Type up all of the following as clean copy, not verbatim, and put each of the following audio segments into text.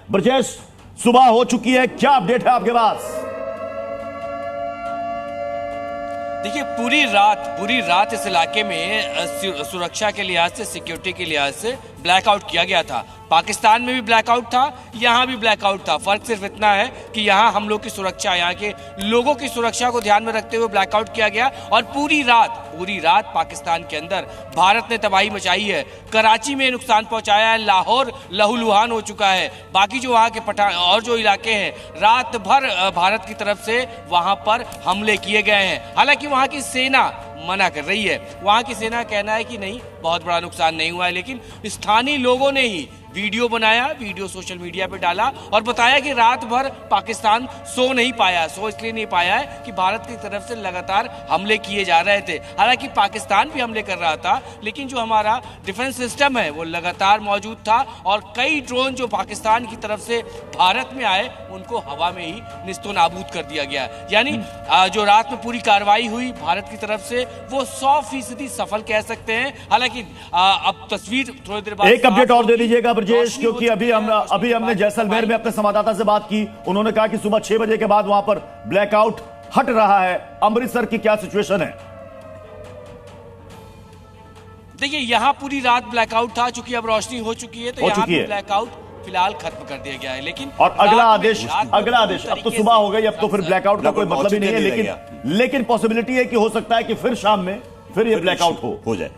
ब्रजेश, सुबह हो चुकी है, क्या अपडेट है आपके पास? देखिए, पूरी रात इस इलाके में सुरक्षा के लिहाज से, सिक्योरिटी के लिहाज से ब्लैकआउट किया गया था। पाकिस्तान में भी ब्लैकआउट था, यहाँ भी ब्लैकआउट था। फर्क सिर्फ इतना है कि यहाँ हम लोग की सुरक्षा, यहाँ के लोगों की सुरक्षा को ध्यान में रखते हुए ब्लैकआउट किया गया। और पूरी रात पाकिस्तान के अंदर भारत ने तबाही मचाई है। कराची में नुकसान पहुंचाया है, लाहौर लहूलुहान हो चुका है। बाकी जो वहाँ के और जो इलाके हैं, रात भर भारत की तरफ से वहाँ पर हमले किए गए हैं। हालांकि वहाँ की सेना मना कर रही है। वहां की सेना का कहना है कि नहीं, बहुत बड़ा नुकसान नहीं हुआ है। लेकिन स्थानीय लोगों ने ही वीडियो बनाया, वीडियो सोशल मीडिया पे डाला और बताया कि रात भर पाकिस्तान सो नहीं पाया। सो इसलिए नहीं पाया है कि भारत की तरफ से लगातार हमले किए जा रहे थे। हालांकि पाकिस्तान भी हमले कर रहा था, लेकिन जो हमारा डिफेंस सिस्टम है वो लगातार मौजूद था। और कई ड्रोन जो पाकिस्तान की तरफ से भारत में आए, उनको हवा में ही निस्तो नाबूद कर दिया गया। यानी जो रात में पूरी कार्रवाई हुई भारत की तरफ से, वो 100% सफल कह सकते हैं। हालांकि अब तस्वीर थोड़ी देर बाद एक अपडेट और दे दीजिएगा ब्रजेश, क्योंकि अभी हमने जैसलमेर में अपने संवाददाता से बात की। उन्होंने कहा कि सुबह 6 बजे के बाद वहां पर ब्लैकआउट हट रहा है। अमृतसर की क्या सिचुएशन है? देखिए, यहां पूरी रात ब्लैकआउट था, चूंकि अब रोशनी हो चुकी है तो यहां पर ब्लैकआउट फिलहाल खत्म कर दिया गया है। लेकिन और अगला आदेश अब तो सुबह हो गई, अब तो फिर ब्लैकआउट का कोई मतलब ही नहीं है। लेकिन पॉसिबिलिटी है कि हो सकता है कि फिर शाम में फिर ये ब्लैकआउट हो जाए।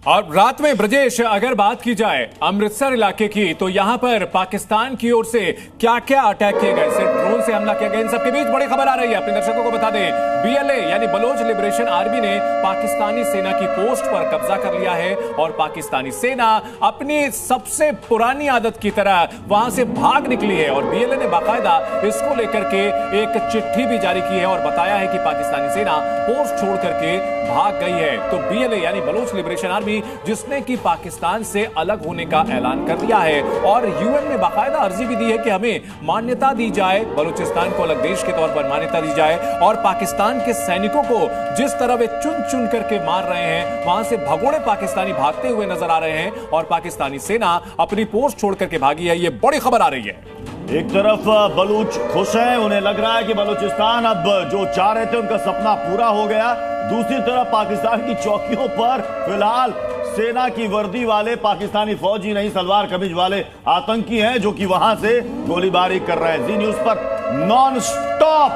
और रात में ब्रजेश, अगर बात की जाए अमृतसर इलाके की, तो यहां पर पाकिस्तान की ओर से क्या क्या अटैक किए गए, सिर्फ ड्रोन से हमला किया गया। इन सबके बीच बड़ी खबर आ रही है, अपने दर्शकों को बता दें, बीएलए यानी बलोच लिबरेशन आर्मी ने पाकिस्तानी सेना की पोस्ट पर कब्जा कर लिया है। और पाकिस्तानी सेना अपनी सबसे पुरानी आदत की तरह वहां से भाग निकली है। और बीएलए ने बाकायदा इसको लेकर के एक चिट्ठी भी जारी की है और बताया है कि पाकिस्तानी सेना पोस्ट छोड़ करके भाग गई है। तो बीएलए यानी बलोच लिबरेशन आर्मी, जिसने कि पाकिस्तान से अलग होने का ऐलान कर दिया है और यूएन में बाकायदा अर्जी भी दी है कि हमें मान्यता दी जाए, बलूचिस्तान को अलग देश के तौर पर मान्यता दी जाए। और पाकिस्तान के सैनिकों को जिस तरह वे चुन चुन करके मार रहे हैं, वहां से भगोड़े पाकिस्तानी भागते हुए नजर आ रहे हैं और पाकिस्तानी सेना अपनी पोस्ट छोड़ करके भागी है। यह बड़ी खबर आ रही है। एक तरफ बलूच खुश हैं, उन्हें लग रहा है कि बलूचिस्तान अब जो चाह रहे थे उनका सपना पूरा हो गया। दूसरी तरफ पाकिस्तान की चौकियों पर फिलहाल सेना की वर्दी वाले पाकिस्तानी फौजी नहीं, सलवार कमीज वाले आतंकी हैं जो कि वहां से गोलीबारी कर रहे हैं। जी न्यूज पर नॉन स्टॉप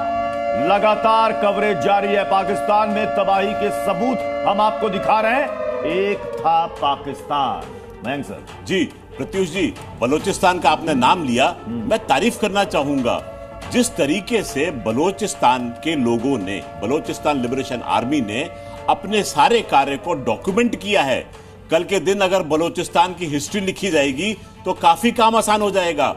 लगातार कवरेज जारी है। पाकिस्तान में तबाही के सबूत हम आपको दिखा रहे हैं। एक था पाकिस्तान। मयंक सर। जी प्रत्युष जी, बलोचिस्तान का आपने नाम लिया, मैं तारीफ करना चाहूंगा जिस तरीके से बलोचिस्तान के लोगों ने, बलोचिस्तान लिबरेशन आर्मी ने अपने सारे कार्य को डॉक्यूमेंट किया है। कल के दिन अगर बलोचिस्तान की हिस्ट्री लिखी जाएगी तो काफी काम आसान हो जाएगा।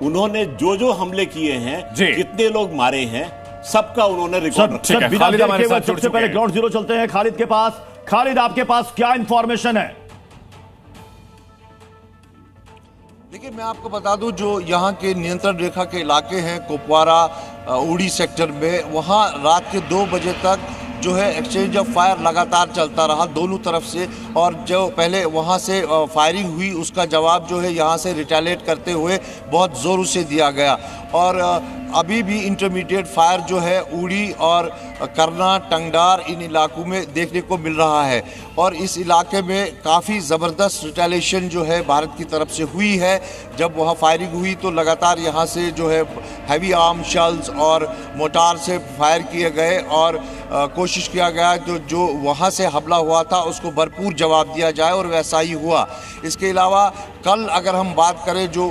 उन्होंने जो जो हमले किए हैं, कितने लोग मारे हैं, सबका उन्होंने रिकॉर्ड रखा। सबसे पहले ग्राउंड जीरो चलते हैं खालिद के पास। खालिद, आपके पास क्या इंफॉर्मेशन है? देखिए, मैं आपको बता दूं, जो यहाँ के नियंत्रण रेखा के इलाके हैं, कुपवारा उड़ी सेक्टर में, वहाँ रात के 2 बजे तक जो है एक्सचेंज ऑफ फायर लगातार चलता रहा दोनों तरफ से। और जो पहले वहाँ से फायरिंग हुई, उसका जवाब जो है यहाँ से रिटेलिएट करते हुए बहुत ज़ोर से दिया गया। और अभी भी इंटरमीडिएट फायर जो है उड़ी और करना, टंगडार, इन इलाकों में देखने को मिल रहा है। और इस इलाके में काफ़ी ज़बरदस्त रिटेलिएशन जो है भारत की तरफ से हुई है। जब वहाँ फायरिंग हुई तो लगातार यहाँ से जो है हैवी आर्म शेल्स और मोटार से फायर किए गए और कोशिश किया गया जो वहाँ से हमला हुआ था उसको भरपूर जवाब दिया जाए, और वैसा ही हुआ। इसके अलावा कल अगर हम बात करें, जो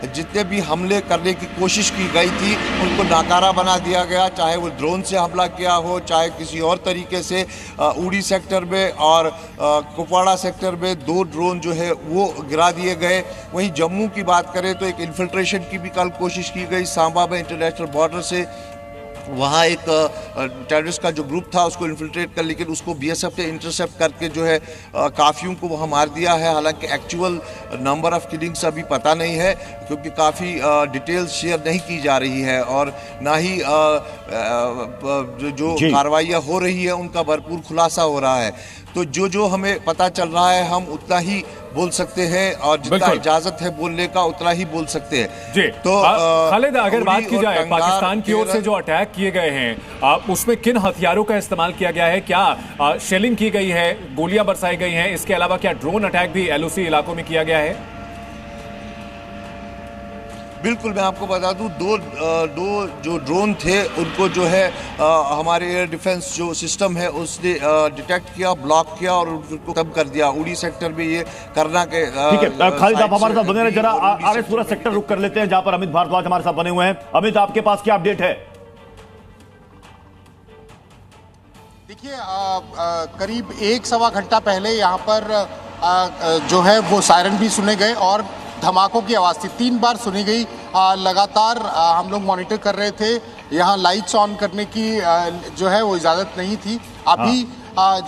जितने भी हमले करने की कोशिश की गई थी उनको नाकारा बना दिया गया, चाहे वो ड्रोन से हमला किया हो, चाहे किसी और तरीके से। उड़ी सेक्टर में और कुपवाड़ा सेक्टर में 2 ड्रोन जो है वो गिरा दिए गए। वहीं जम्मू की बात करें तो एक इन्फिल्ट्रेशन की भी कल कोशिश की गई सांबा में, इंटरनेशनल बॉर्डर से। वहाँ एक टेररिस्ट का जो ग्रुप था उसको इन्फिल्ट्रेट कर, लेकिन उसको बीएसएफ ने इंटरसेप्ट करके जो है काफ़ियों को वहाँ मार दिया है। हालांकि एक्चुअल नंबर ऑफ किलिंग्स अभी पता नहीं है, क्योंकि काफ़ी डिटेल्स शेयर नहीं की जा रही है और ना ही जो कार्रवाइयाँ हो रही है उनका भरपूर खुलासा हो रहा है। तो जो हमें पता चल रहा है हम उतना ही बोल सकते हैं और जितना बिल्कुल। इजाजत है बोलने का उतना ही बोल सकते हैं। जी तो खालिद, अगर बात की और जाए कंगार, पाकिस्तान की ओर से जो अटैक किए गए हैं उसमें किन हथियारों का इस्तेमाल किया गया है? क्या शेलिंग की गई है, गोलियां बरसाई गई हैं? इसके अलावा क्या ड्रोन अटैक भी एलओसी इलाकों में किया गया है? बिल्कुल, मैं आपको बता दूं दो जो ड्रोन थे उनको जो है हमारे एयर डिफेंस जो सिस्टम है उसने डिटेक्ट किया, ब्लॉक किया और उनको कम कर दिया। उड़ी सेक्टर में ये करना के ठीक है खालिद, आप हमारे साथ बने रहे। जरा आरएस पूरा सेक्टर रुक कर लेते हैं जहां पर अमित भारद्वाज हमारे साथ बने हुए हैं। अमित, आपके पास क्या अपडेट है? देखिए, करीब 1-1.25 घंटा पहले यहाँ पर जो है वो सायरन भी सुने गए और धमाकों की आवाज़ थी, 3 बार सुनी गई। लगातार हम लोग मॉनिटर कर रहे थे। यहाँ लाइट्स ऑन करने की जो है वो इजाज़त नहीं थी। अभी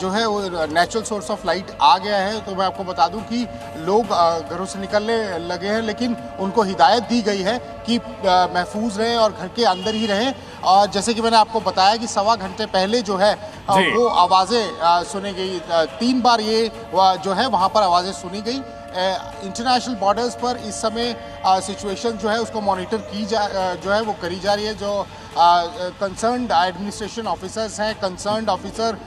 जो है वो नेचुरल सोर्स ऑफ लाइट आ गया है। तो मैं आपको बता दूं कि लोग घरों से निकलने लगे हैं, लेकिन उनको हिदायत दी गई है कि महफूज रहें और घर के अंदर ही रहें। और जैसे कि मैंने आपको बताया कि 1.25 घंटे पहले जो है वो आवाज़ें सुनी गई। 3 बार ये जो है वहाँ पर आवाज़ें सुनी गई। इंटरनेशनल बॉर्डर्स पर इस समय सिचुएशन जो है उसको मॉनिटर जो है वो करी जा रही है। जो कंसर्न्ड एडमिनिस्ट्रेशन ऑफिसर्स हैं, कंसर्न्ड ऑफिसर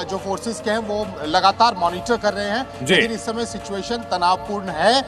जो फोर्सेस के हैं वो लगातार मॉनिटर कर रहे हैं, लेकिन इस समय सिचुएशन तनावपूर्ण है।